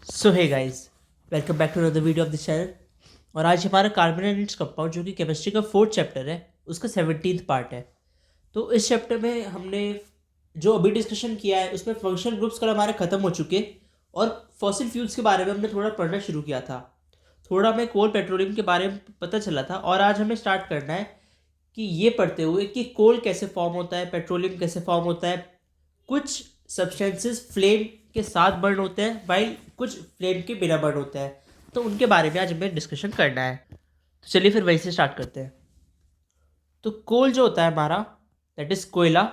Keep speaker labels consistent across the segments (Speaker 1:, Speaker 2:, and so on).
Speaker 1: So hey guys, welcome back to another video of the channel. और आज हमारा carbon and its compound जो कि केमिस्ट्री का फोर्थ चैप्टर है, उसका 17th पार्ट है। तो इस चैप्टर में हमने जो अभी डिस्कशन किया है उसमें फंक्शनल ग्रुप्स कल हमारे ख़त्म हो चुके और फॉसिल फ्यूल्स के बारे में हमने थोड़ा पढ़ना शुरू किया था। थोड़ा हमें कोल पेट्रोलियम के बारे में पता चला था और आज हमें स्टार्ट करना है कि ये पढ़ते हुए कि कोल कैसे फॉर्म होता है, पेट्रोलियम कैसे फॉर्म होता है। कुछ सब्सटेंसेस फ्लेम के साथ बर्न होते हैं वाइल कुछ फ्लेम के बिना बर्न होते हैं, तो उनके बारे में आज हमें डिस्कशन करना है। तो चलिए फिर वहीं से स्टार्ट करते हैं। तो कोल जो होता है हमारा, दैट इज कोयला,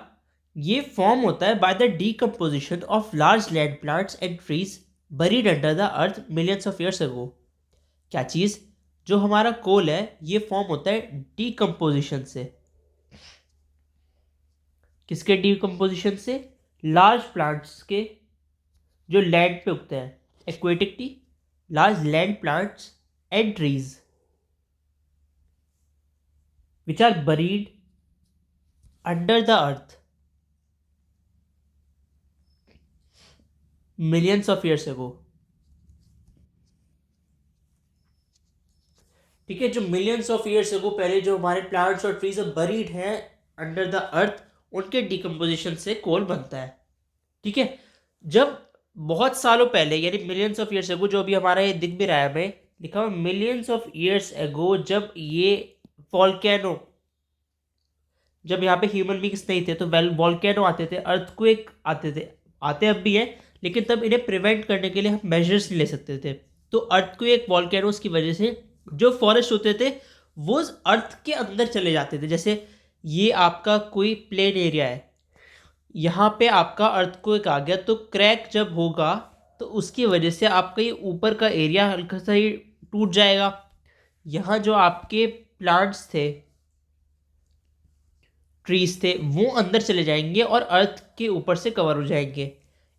Speaker 1: ये फॉर्म होता है by the decomposition of large land plants and trees buried under the earth millions of years अगो। क्या चीज़? जो हमारा कोल है ये फॉर्म होता है डीकम्पोजिशन से। किसके डीकम्पोजिशन से? लार्ज प्लांट्स के जो लैंड पे उगते हैं, aquatic tea, large land plants and trees which are buried under the earth millions of years ago. ठीक है, जो मिलियंस ऑफ ईयर्स अगो पहले जो हमारे प्लांट्स और ट्रीज बरीड हैं अंडर द अर्थ, उनके डिकम्पोजिशन से कोल बनता है। ठीक है, जब बहुत सालों पहले यानी मिलियंस ऑफ ईयर्स एगो, जो अभी हमारा ये दिख भी रहा है हमें लिखा हुआ मिलियंस ऑफ ईयर्स एगो, जब ये वॉल्केनो, जब यहाँ पे ह्यूमन बींग्स नहीं थे तो वेल वॉल्केनो आते थे, अर्थक्वेक आते थे, आते अब भी हैं, लेकिन तब इन्हें प्रिवेंट करने के लिए हम मेजर्स नहीं ले सकते थे। तो अर्थक्वेक वॉल्केनोस की वजह से जो फॉरेस्ट होते थे वो अर्थ के अंदर चले जाते थे। जैसे ये आपका कोई प्लेन एरिया है, यहाँ पे आपका अर्थक्वेक आ गया तो क्रैक जब होगा तो उसकी वजह से आपका ये ऊपर का एरिया हल्का सा ही टूट जाएगा। यहाँ जो आपके प्लांट्स थे, ट्रीज थे, वो अंदर चले जाएंगे और अर्थ के ऊपर से कवर हो जाएंगे।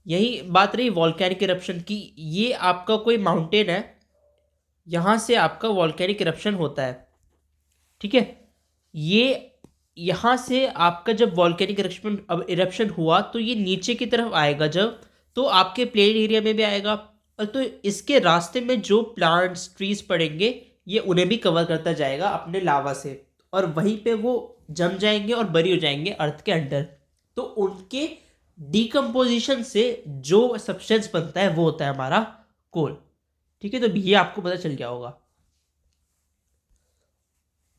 Speaker 1: यही बात रही वॉल्केनिक इरप्शन की। ये आपका कोई माउंटेन है, यहाँ से आपका वॉल्केनिक इरप्शन होता है। ठीक है, ये यहाँ से आपका जब वॉल्केनिक इरप्शन अब इरप्शन हुआ तो ये नीचे की तरफ आएगा, जब तो आपके प्लेन एरिया में भी आएगा, और तो इसके रास्ते में जो प्लांट्स ट्रीज पड़ेंगे ये उन्हें भी कवर करता जाएगा अपने लावा से, और वहीं पे वो जम जाएंगे और बरी हो जाएंगे अर्थ के अंडर। तो उनके डिकम्पोजिशन से जो सब्सटेंस बनता है वो होता है हमारा कोल। ठीक है, तो ये आपको पता चल गया होगा।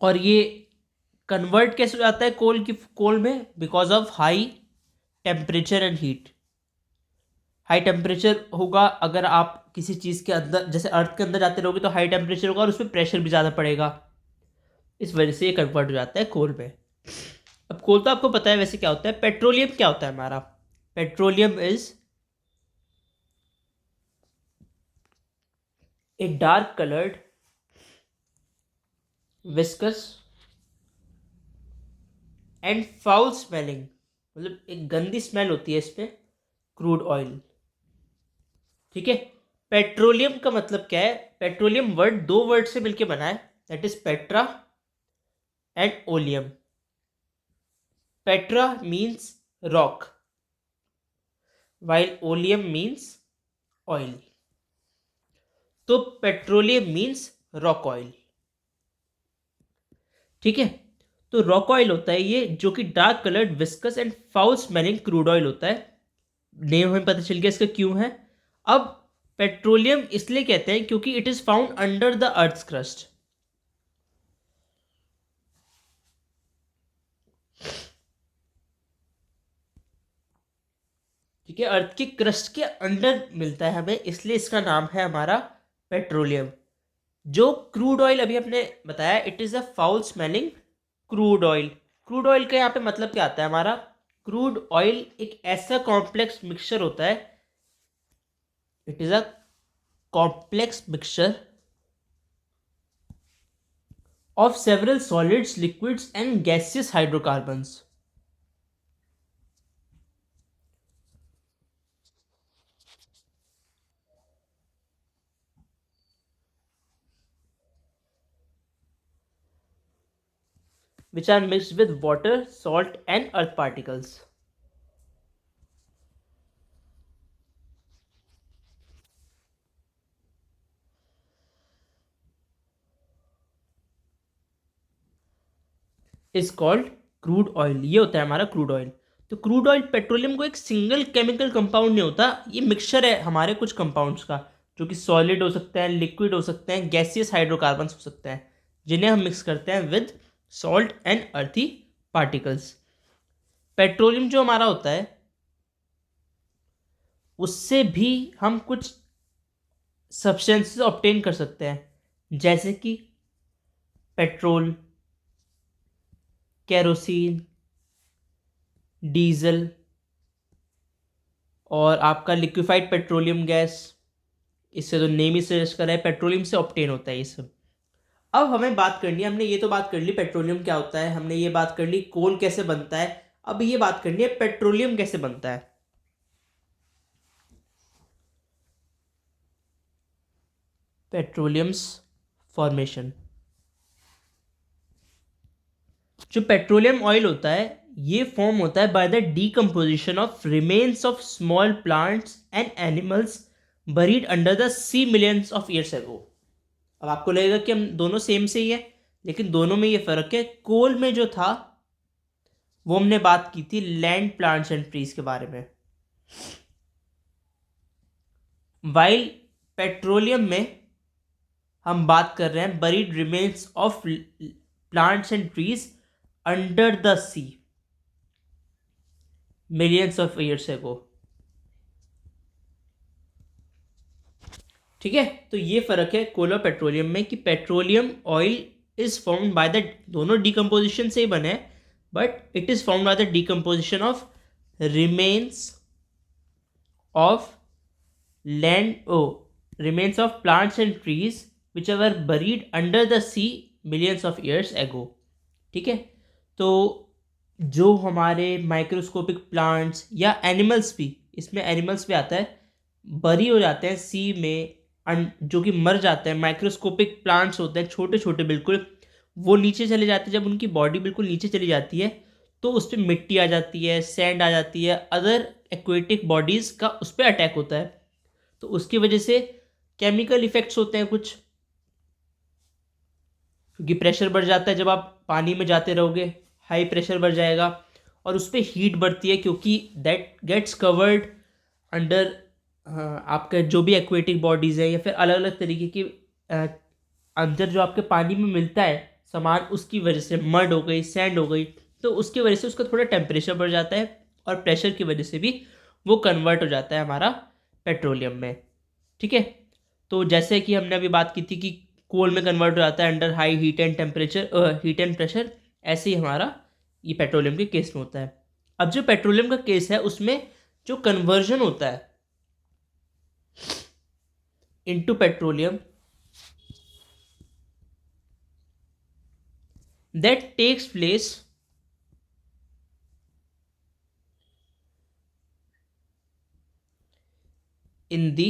Speaker 1: और ये कन्वर्ट कैसे हो जाता है कोल में? Because of high temperature and heat. High temperature होगा अगर आप किसी चीज़ के अंदर, जैसे अर्थ के अंदर जाते रहोगे तो हाई टेम्परेचर होगा और उसमें प्रेशर भी ज़्यादा पड़ेगा, इस वजह से ये कन्वर्ट हो जाता है कोल में। अब कोल तो आपको पता है वैसे क्या होता है। पेट्रोलियम क्या होता है हमारा? Petroleum is a dark coloured viscous and foul smelling, मतलब एक गंदी स्मेल होती है इसमें, क्रूड ऑयल। ठीक है, पेट्रोलियम का मतलब क्या है? पेट्रोलियम वर्ड दो वर्ड से मिलकर बना है, that is Petra and oleum. Petra means rock while oleum means oil। तो पेट्रोलियम मीन्स रॉक ऑयल। ठीक है, तो रॉक ऑयल होता है ये, जो कि dark coloured viscous and foul smelling crude oil होता है। नेम हमें पता चल गया इसका क्यों है। अब पेट्रोलियम इसलिए कहते हैं क्योंकि it is found under the earth crust. ठीक है, अर्थ के क्रस्ट के अंदर मिलता है हमें, इसलिए इसका नाम है हमारा पेट्रोलियम। जो क्रूड ऑयल अभी हमने बताया, it is a foul smelling crude oil. Crude oil का यहाँ पे मतलब क्या आता है हमारा? क्रूड ऑयल एक ऐसा कॉम्प्लेक्स मिक्सचर होता है, it is a complex mixture of several solids, liquids and gaseous hydrocarbons. which are mixed with water, salt and earth particles. Is called crude oil. ये होता है हमारा क्रूड ऑयल। तो crude oil petroleum को एक single chemical compound नहीं होता, ये मिक्सचर है हमारे कुछ कंपाउंड्स का, जो कि सॉलिड हो सकते हैं, लिक्विड हो सकते हैं, गैसियस हाइड्रोकार्बन्स हो सकते हैं, जिन्हें हम मिक्स करते हैं विद सॉल्ट एंड अर्थी पार्टिकल्स। पेट्रोलियम जो हमारा होता है उससे भी हम कुछ सब्सटेंसेस ऑब्टेन कर सकते हैं, जैसे कि पेट्रोल, केरोसिन, डीजल और आपका लिक्विफाइड पेट्रोलियम गैस। इससे तो नेम ही सजेस्ट कर रहा है पेट्रोलियम से ऑब्टेन होता है ये सब। अब हमें बात करनी है, हमने ये तो बात कर ली पेट्रोलियम क्या होता है, हमने ये बात कर ली कोल कैसे बनता है, अब ये बात करनी है पेट्रोलियम कैसे बनता है। Petroleum's formation. जो पेट्रोलियम ऑयल होता है ये फॉर्म होता है by the decomposition of remains of small plants and animals buried under the sea millions of years ago. अब आपको लगेगा कि हम दोनों सेम से ही है, लेकिन दोनों में ये फर्क है। कोल में जो था वो हमने बात की थी लैंड प्लांट्स एंड ट्रीज के बारे में, वाइल पेट्रोलियम में हम बात कर रहे हैं buried remains of plants and trees under the sea millions of years ago. ठीक है, तो ये फर्क है कोल और पेट्रोलियम में कि petroleum oil is formed by the, दोनों डिकम्पोजिशन से ही बने हैं, but it is formed by the decomposition of remains of land remains of plants and trees which are buried under the sea millions of years ago. ठीक है, तो जो हमारे माइक्रोस्कोपिक प्लांट्स या एनिमल्स भी, इसमें एनिमल्स भी आता है, बरी हो जाते हैं सी में, जो कि मर जाते हैं। माइक्रोस्कोपिक प्लांट्स होते हैं छोटे छोटे बिल्कुल, वो नीचे चले जाते हैं। जब उनकी बॉडी बिल्कुल नीचे चली जाती है तो उस पर मिट्टी आ जाती है, सैंड आ जाती है, अदर एक्वेटिक बॉडीज़ का उस पर अटैक होता है। तो उसकी वजह से केमिकल इफेक्ट्स होते हैं कुछ, क्योंकि प्रेशर बढ़ जाता है। जब आप पानी में जाते रहोगे हाई प्रेशर बढ़ जाएगा और उस पर हीट बढ़ती है, क्योंकि दैट गेट्स कवर्ड अंडर आपका जो भी एक्वेटिक बॉडीज़ है या फिर अलग अलग तरीके की अंदर जो आपके पानी में मिलता है सामान, उसकी वजह से मड हो गई, सैंड हो गई, तो उसकी वजह से उसका थोड़ा टेम्परेचर बढ़ जाता है और प्रेशर की वजह से भी वो कन्वर्ट हो जाता है हमारा पेट्रोलियम में। ठीक है, तो जैसे कि हमने अभी बात की थी कि कोल में कन्वर्ट हो जाता है under high heat and temperature, heat and pressure, ऐसे ही हमारा ये पेट्रोलियम के केस में होता है। अब जो पेट्रोलियम का केस है उसमें जो कन्वर्जन होता है into petroleum, that takes place in the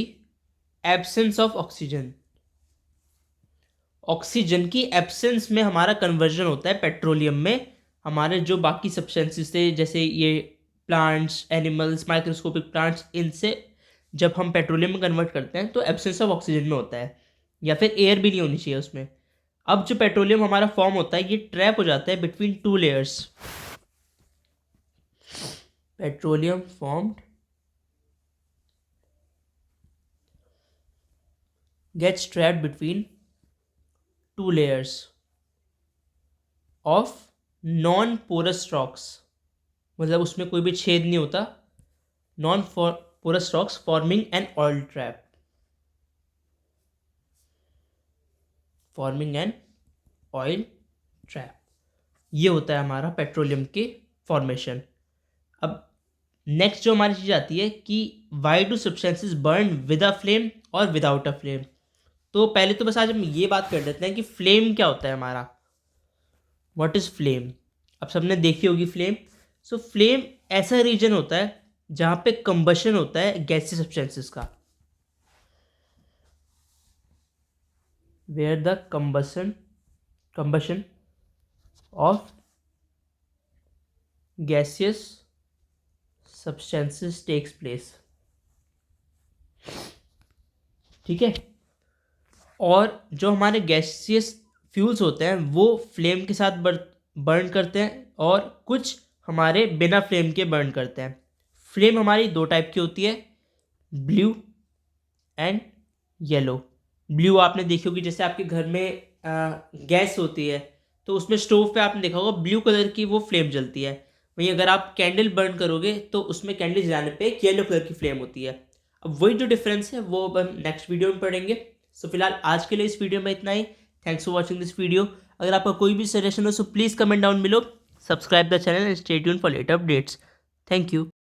Speaker 1: absence of oxygen। Oxygen की एब्सेंस में हमारा कन्वर्जन होता है पेट्रोलियम में। हमारे जो बाकी सब्सटेंसेस थे जैसे ये प्लांट्स, एनिमल्स, माइक्रोस्कोपिक प्लांट्स, इनसे जब हम पेट्रोलियम में कन्वर्ट करते हैं तो एब्सेंस ऑफ ऑक्सीजन में होता है, या फिर एयर भी नहीं होनी चाहिए उसमें। अब जो पेट्रोलियम हमारा फॉर्म होता है ये ट्रैप हो जाता है between two layers. Petroleum formed gets trapped between two layers of non porous rocks, मतलब उसमें कोई भी छेद नहीं होता, non porous rocks forming an oil trap, forming an oil trap. ये होता है हमारा पेट्रोलियम के फॉर्मेशन। अब नेक्स्ट जो हमारी चीज़ आती है कि why do substances burn with a flame और विदाउट अ फ्लेम। तो पहले तो बस आज हम ये बात कर लेते हैं कि फ्लेम क्या होता है हमारा, व्हाट इज़ फ्लेम। अब सबने देखी होगी फ्लेम। सो फ्लेम ऐसा रीजन होता है जहाँ पे कंबशन होता है गैसीय सब्सटेंसेस का, where the combustion of gaseous substances takes place। ठीक है, और जो हमारे गैसियस फ्यूल्स होते हैं वो फ्लेम के साथ बर्न करते हैं और कुछ हमारे बिना फ्लेम के बर्न करते हैं। फ्लेम हमारी दो टाइप की होती है, ब्लू एंड येलो। ब्लू आपने देखी होगी, जैसे आपके घर में गैस होती है तो उसमें स्टोव पे आपने देखा होगा ब्लू कलर की वो फ्लेम जलती है। वहीं अगर आप कैंडल बर्न करोगे तो उसमें कैंडल जलाने पे एक येलो कलर की फ्लेम होती है। अब वही जो डिफरेंस है वो अब हम नेक्स्ट वीडियो में पढ़ेंगे। सो फिलहाल आज के लिए इस वीडियो में इतना ही। Thanks for watching this video. अगर आपका कोई भी सजेशन हो so please comment down below, subscribe the channel and stay tuned for later updates. Thank you.